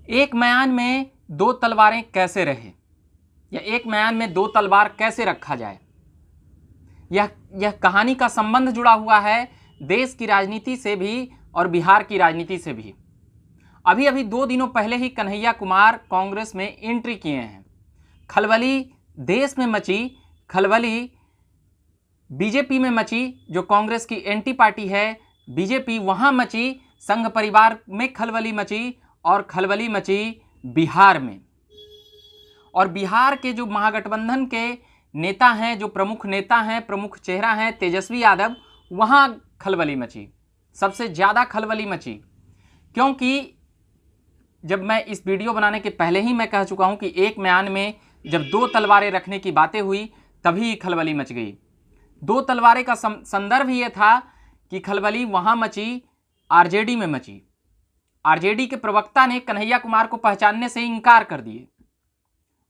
एक म्यान में दो तलवारें कैसे रहे, या एक म्यान में दो तलवार कैसे रखा जाए। यह कहानी का संबंध जुड़ा हुआ है देश की राजनीति से भी और बिहार की राजनीति से भी। अभी अभी 2 दिनों पहले ही कन्हैया कुमार कांग्रेस में एंट्री किए हैं। खलबली देश में मची, खलबली बीजेपी में मची, जो कांग्रेस की एंटी पार्टी है बीजेपी, वहां मची। संघ परिवार में खलबली मची और खलबली मची बिहार में। और बिहार के जो महागठबंधन के नेता हैं, जो प्रमुख नेता हैं, प्रमुख चेहरा हैं तेजस्वी यादव, वहां खलबली मची, सबसे ज़्यादा खलबली मची। क्योंकि जब मैं इस वीडियो बनाने के पहले ही मैं कह चुका हूं कि एक म्यान में जब दो तलवारें रखने की बातें हुई तभी खलबली मच गई। दो तलवारें का संदर्भ ये था कि खलबली वहां मची, आरजेडी में मची। आरजेडी के प्रवक्ता ने कन्हैया कुमार को पहचानने से इनकार कर दिए।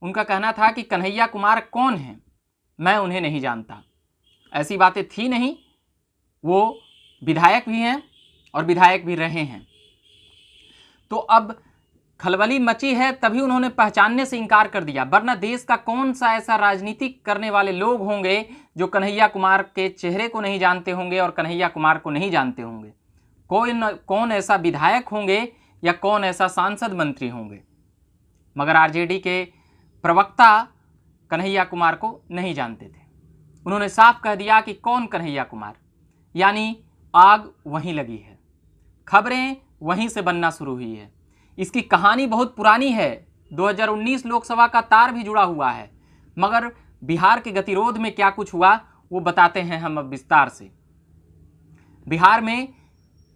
उनका कहना था कि कन्हैया कुमार कौन है, मैं उन्हें नहीं जानता। ऐसी बातें थी नहीं, वो विधायक भी हैं और विधायक भी रहे हैं। तो अब खलबली मची है तभी उन्होंने पहचानने से इनकार कर दिया, वरना देश का कौन सा ऐसा राजनीति करने वाले लोग होंगे जो कन्हैया कुमार के चेहरे को नहीं जानते होंगे और कन्हैया कुमार को नहीं जानते होंगे। कौन ऐसा विधायक होंगे या कौन ऐसा सांसद मंत्री होंगे। मगर आरजेडी के प्रवक्ता कन्हैया कुमार को नहीं जानते थे। उन्होंने साफ कह दिया कि कौन कन्हैया कुमार, यानी आग वहीं लगी है, खबरें वहीं से बनना शुरू हुई है। इसकी कहानी बहुत पुरानी है, 2019 लोकसभा का तार भी जुड़ा हुआ है। मगर बिहार के गतिरोध में क्या कुछ हुआ वो बताते हैं हम अब विस्तार से। बिहार में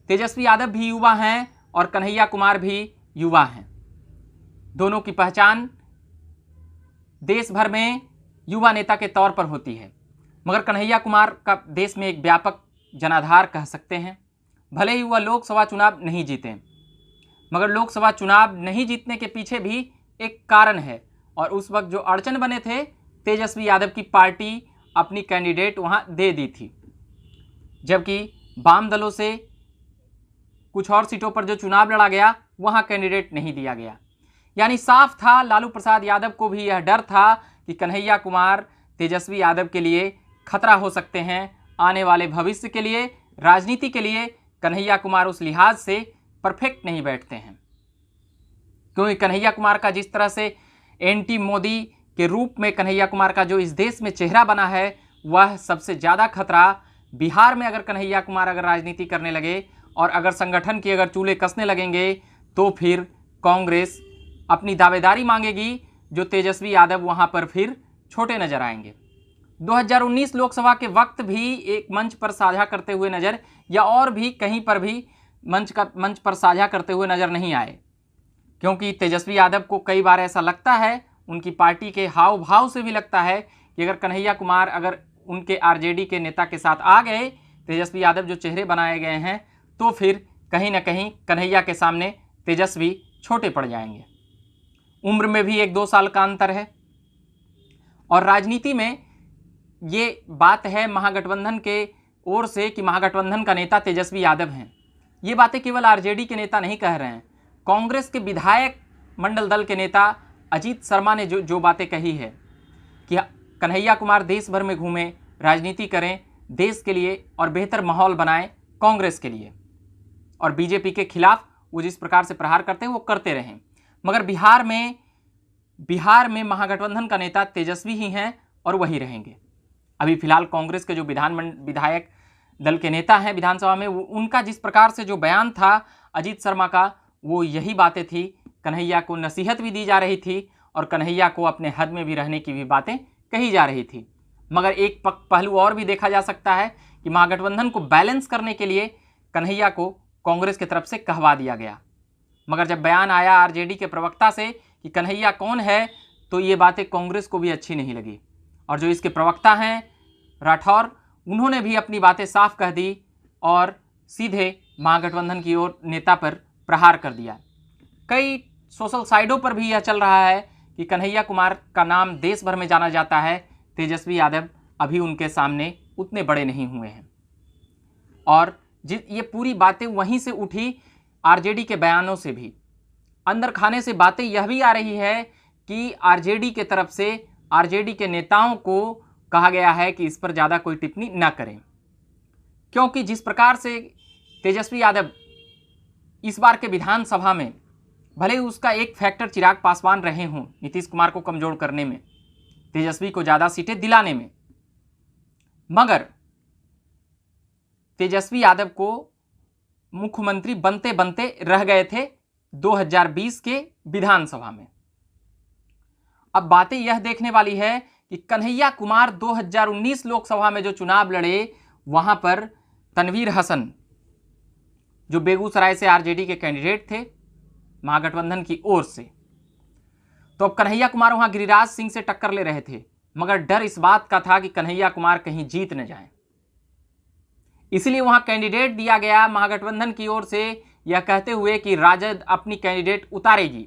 तेजस्वी यादव भी युवा हैं और कन्हैया कुमार भी युवा हैं। दोनों की पहचान देश भर में युवा नेता के तौर पर होती है। मगर कन्हैया कुमार का देश में एक व्यापक जनाधार कह सकते हैं। भले ही वह लोकसभा चुनाव नहीं जीते, मगर लोकसभा चुनाव नहीं जीतने के पीछे भी एक कारण है। और उस वक्त जो अड़चन बने थे, तेजस्वी यादव की पार्टी अपनी कैंडिडेट वहां दे दी थी, जबकि वाम दलों से कुछ और सीटों पर जो चुनाव लड़ा गया वहां कैंडिडेट नहीं दिया गया। यानी साफ था, लालू प्रसाद यादव को भी यह डर था कि कन्हैया कुमार तेजस्वी यादव के लिए खतरा हो सकते हैं। आने वाले भविष्य के लिए, राजनीति के लिए कन्हैया कुमार उस लिहाज से परफेक्ट नहीं बैठते हैं। क्योंकि कन्हैया कुमार का जिस तरह से एंटी मोदी के रूप में कन्हैया कुमार का जो इस देश में चेहरा बना है, वह सबसे ज़्यादा खतरा बिहार में अगर कन्हैया कुमार अगर राजनीति करने लगे और अगर संगठन की अगर चूल्हे कसने लगेंगे तो फिर कांग्रेस अपनी दावेदारी मांगेगी, जो तेजस्वी यादव वहां पर फिर छोटे नजर आएंगे। 2019 लोकसभा के वक्त भी एक मंच पर साझा करते हुए नजर, या और भी कहीं पर भी मंच पर साझा करते हुए नजर नहीं आए। क्योंकि तेजस्वी यादव को कई बार ऐसा लगता है, उनकी पार्टी के हाव भाव से भी लगता है कि अगर कन्हैया कुमार अगर उनके आरजेडी के नेता के साथ आ गए, तेजस्वी यादव जो चेहरे बनाए गए हैं, तो फिर कहीं ना कहीं कन्हैया के सामने तेजस्वी छोटे पड़ जाएंगे। उम्र में भी 1-2 साल का अंतर है। और राजनीति में ये बात है महागठबंधन के ओर से कि महागठबंधन का नेता तेजस्वी यादव हैं। ये बातें केवल आरजेडी के नेता नहीं कह रहे हैं, कांग्रेस के विधायक मंडल दल के नेता अजीत शर्मा ने जो बातें कही है कि कन्हैया कुमार देश भर में घूमें, राजनीति करें देश के लिए और बेहतर माहौल बनाएं कांग्रेस के लिए, और बीजेपी के खिलाफ वो जिस प्रकार से प्रहार करते हैं वो करते रहें। मगर बिहार में महागठबंधन का नेता तेजस्वी ही हैं और वही रहेंगे। अभी फिलहाल कांग्रेस के जो विधायक दल के नेता हैं विधानसभा में, उनका जिस प्रकार से जो बयान था अजीत शर्मा का, वो यही बातें थी। कन्हैया को नसीहत भी दी जा रही थी और कन्हैया को अपने हद में भी रहने की भी बातें कही जा रही थी। मगर एक पहलू और भी देखा जा सकता है कि महागठबंधन को बैलेंस करने के लिए कन्हैया को कांग्रेस की तरफ से कहवा दिया गया। मगर जब बयान आया आरजेडी के प्रवक्ता से कि कन्हैया कौन है, तो ये बातें कांग्रेस को भी अच्छी नहीं लगी। और जो इसके प्रवक्ता हैं राठौर, उन्होंने भी अपनी बातें साफ कह दी और सीधे महागठबंधन की ओर नेता पर प्रहार कर दिया। कई सोशल साइटों पर भी यह चल रहा है कि कन्हैया कुमार का नाम देश भर में जाना जाता है, तेजस्वी यादव अभी उनके सामने उतने बड़े नहीं हुए हैं। और ये पूरी बातें वहीं से उठी आरजेडी के बयानों से भी। अंदर खाने से बातें यह भी आ रही है कि आरजेडी के तरफ से आरजेडी के नेताओं को कहा गया है कि इस पर ज़्यादा कोई टिप्पणी न करें, क्योंकि जिस प्रकार से तेजस्वी यादव इस बार के विधानसभा में भले ही उसका एक फैक्टर चिराग पासवान रहे हों नीतीश कुमार को कमजोर करने में, तेजस्वी को ज़्यादा सीटें दिलाने में, मगर तेजस्वी यादव को मुख्यमंत्री बनते बनते रह गए थे 2020 के विधानसभा में। अब बातें यह देखने वाली है कि कन्हैया कुमार 2019 लोकसभा में जो चुनाव लड़े वहां पर तनवीर हसन जो बेगूसराय से आरजेडी के कैंडिडेट थे महागठबंधन की ओर से, तो अब कन्हैया कुमार वहां गिरिराज सिंह से टक्कर ले रहे थे, मगर डर इस बात का था कि कन्हैया कुमार कहीं जीत न जाए, इसलिए वहां कैंडिडेट दिया गया महागठबंधन की ओर से यह कहते हुए कि राजद अपनी कैंडिडेट उतारेगी।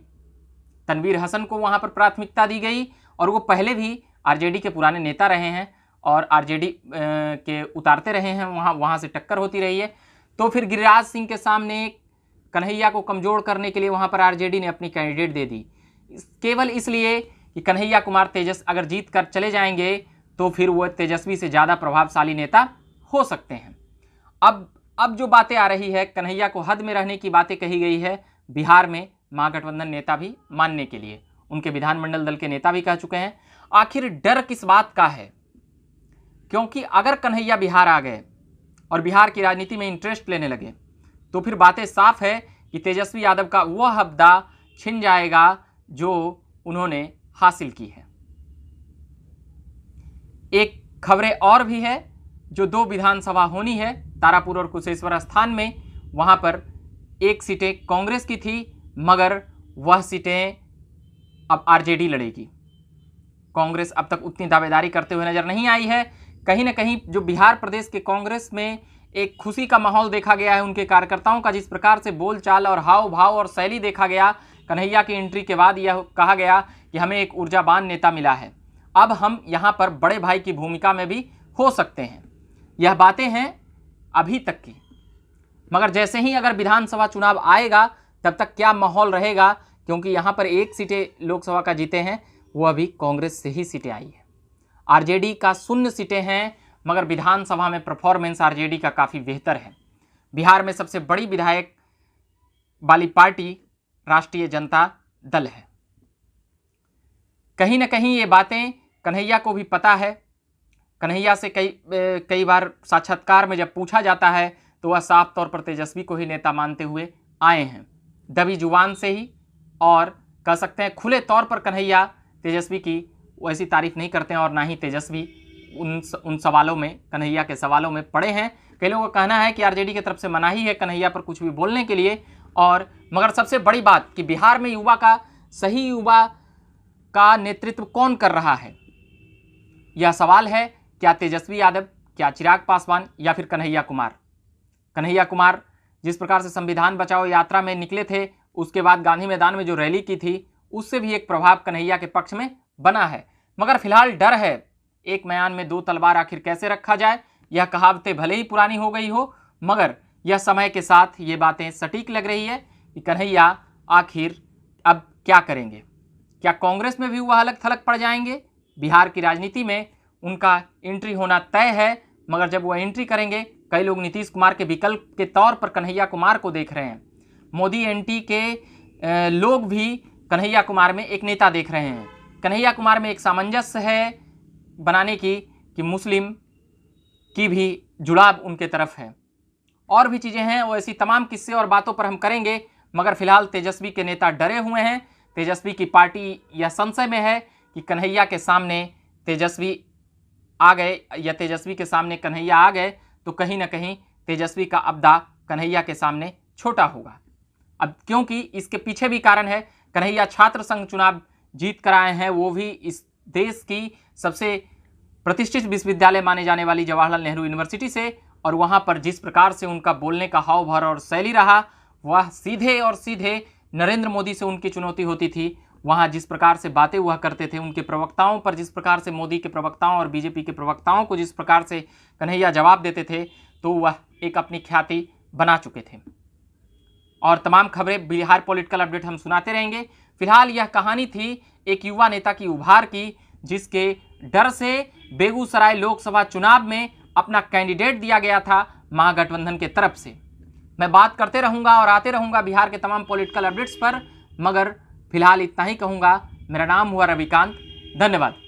तनवीर हसन को वहां पर प्राथमिकता दी गई और वो पहले भी आरजेडी के पुराने नेता रहे हैं और आरजेडी के उतारते रहे हैं, वहां से टक्कर होती रही है। तो फिर गिरिराज सिंह के सामने कन्हैया को कमजोर करने के लिए वहां पर आरजेडी ने अपनी कैंडिडेट दे दी, केवल इसलिए कि कन्हैया कुमार अगर जीत कर चले जाएंगे तो फिर वो तेजस्वी से ज़्यादा प्रभावशाली नेता हो सकते हैं। अब जो बातें आ रही है, कन्हैया को हद में रहने की बातें कही गई है बिहार में, महागठबंधन नेता भी मानने के लिए, उनके विधानमंडल दल के नेता भी कह चुके हैं। आखिर डर किस बात का है? क्योंकि अगर कन्हैया बिहार आ गए और बिहार की राजनीति में इंटरेस्ट लेने लगे तो फिर बातें साफ है कि तेजस्वी यादव का वह हब्दा छिन जाएगा जो उन्होंने हासिल की है। एक खबरें और भी है, जो 2 विधानसभा होनी है तारापुर और कुशेश्वर स्थान में, वहां पर 1 सीटें कांग्रेस की थी मगर वह सीटें अब आरजेडी लड़ेगी। कांग्रेस अब तक उतनी दावेदारी करते हुए नजर नहीं आई है। कहीं ना कहीं जो बिहार प्रदेश के कांग्रेस में एक खुशी का माहौल देखा गया है, उनके कार्यकर्ताओं का जिस प्रकार से बोलचाल और हाव भाव और शैली देखा गया, कन्हैया की एंट्री के बाद यह कहा गया कि हमें एक ऊर्जावान नेता मिला है, अब हम यहाँ पर बड़े भाई की भूमिका में भी हो सकते हैं। यह बातें हैं अभी तक की, मगर जैसे ही अगर विधानसभा चुनाव आएगा तब तक क्या माहौल रहेगा, क्योंकि यहाँ पर 1 सीटें लोकसभा का जीते हैं, वो अभी कांग्रेस से ही सीटें आई है। आरजेडी का 0 सीटें हैं, मगर विधानसभा में परफॉर्मेंस आरजेडी का काफ़ी बेहतर है। बिहार में सबसे बड़ी विधायक वाली पार्टी राष्ट्रीय जनता दल है। कहीं ना कहीं ये बातें कन्हैया को भी पता है। कन्हैया से कई बार साक्षात्कार में जब पूछा जाता है तो वह साफ तौर पर तेजस्वी को ही नेता मानते हुए आए हैं, दबी जुबान से ही, और कह सकते हैं खुले तौर पर कन्हैया तेजस्वी की वैसी तारीफ नहीं करते हैं और ना ही तेजस्वी उन सवालों में, कन्हैया के सवालों में पड़े हैं। कई लोगों का कहना है कि आरजेडी की तरफ से मनाही है कन्हैया पर कुछ भी बोलने के लिए। और मगर सबसे बड़ी बात कि बिहार में सही युवा का नेतृत्व कौन कर रहा है, यह सवाल है। क्या तेजस्वी यादव, क्या चिराग पासवान, या फिर कन्हैया कुमार? कन्हैया कुमार जिस प्रकार से संविधान बचाओ यात्रा में निकले थे, उसके बाद गांधी मैदान में जो रैली की थी, उससे भी एक प्रभाव कन्हैया के पक्ष में बना है। मगर फिलहाल डर है, एक म्यान में 2 तलवार आखिर कैसे रखा जाए। यह कहावतें भले ही पुरानी हो गई हो, मगर यह समय के साथ ये बातें सटीक लग रही है कि कन्हैया आखिर अब क्या करेंगे। क्या कांग्रेस में भी वह अलग थलग पड़ जाएंगे? बिहार की राजनीति में उनका एंट्री होना तय है, मगर जब वह एंट्री करेंगे, कई लोग नीतीश कुमार के विकल्प के तौर पर कन्हैया कुमार को देख रहे हैं। मोदी एंटी के लोग भी कन्हैया कुमार में एक नेता देख रहे हैं। कन्हैया कुमार में एक सामंजस्य है बनाने की कि मुस्लिम की भी जुड़ाव उनके तरफ है। और भी चीज़ें हैं, वो ऐसी तमाम किस्से और बातों पर हम करेंगे, मगर फिलहाल तेजस्वी के नेता डरे हुए हैं। तेजस्वी की पार्टी यह संशय में है कि कन्हैया के सामने तेजस्वी आ गए या तेजस्वी के सामने कन्हैया आ गए तो कहीं ना कहीं तेजस्वी का अब्दा कन्हैया के सामने छोटा होगा। अब क्योंकि इसके पीछे भी कारण है, कन्हैया छात्र संघ चुनाव जीत कर आए हैं, वो भी इस देश की सबसे प्रतिष्ठित विश्वविद्यालय माने जाने वाली जवाहरलाल नेहरू यूनिवर्सिटी से, और वहाँ पर जिस प्रकार से उनका बोलने का हाव भाव और शैली रहा, वह सीधे और सीधे नरेंद्र मोदी से उनकी चुनौती होती थी। वहाँ जिस प्रकार से बातें हुआ करते थे, उनके प्रवक्ताओं पर जिस प्रकार से मोदी के प्रवक्ताओं और बीजेपी के प्रवक्ताओं को जिस प्रकार से कन्हैया जवाब देते थे, तो वह एक अपनी ख्याति बना चुके थे। और तमाम खबरें, बिहार पॉलिटिकल अपडेट हम सुनाते रहेंगे। फिलहाल यह कहानी थी एक युवा नेता की उभार की, जिसके डर से बेगूसराय लोकसभा चुनाव में अपना कैंडिडेट दिया गया था महागठबंधन के तरफ से। मैं बात करते रहूंगा और आते रहूंगा बिहार के तमाम पॉलिटिकल अपडेट्स पर, मगर फिलहाल इतना ही कहूंगा। मेरा नाम हुआ रविकांत। धन्यवाद।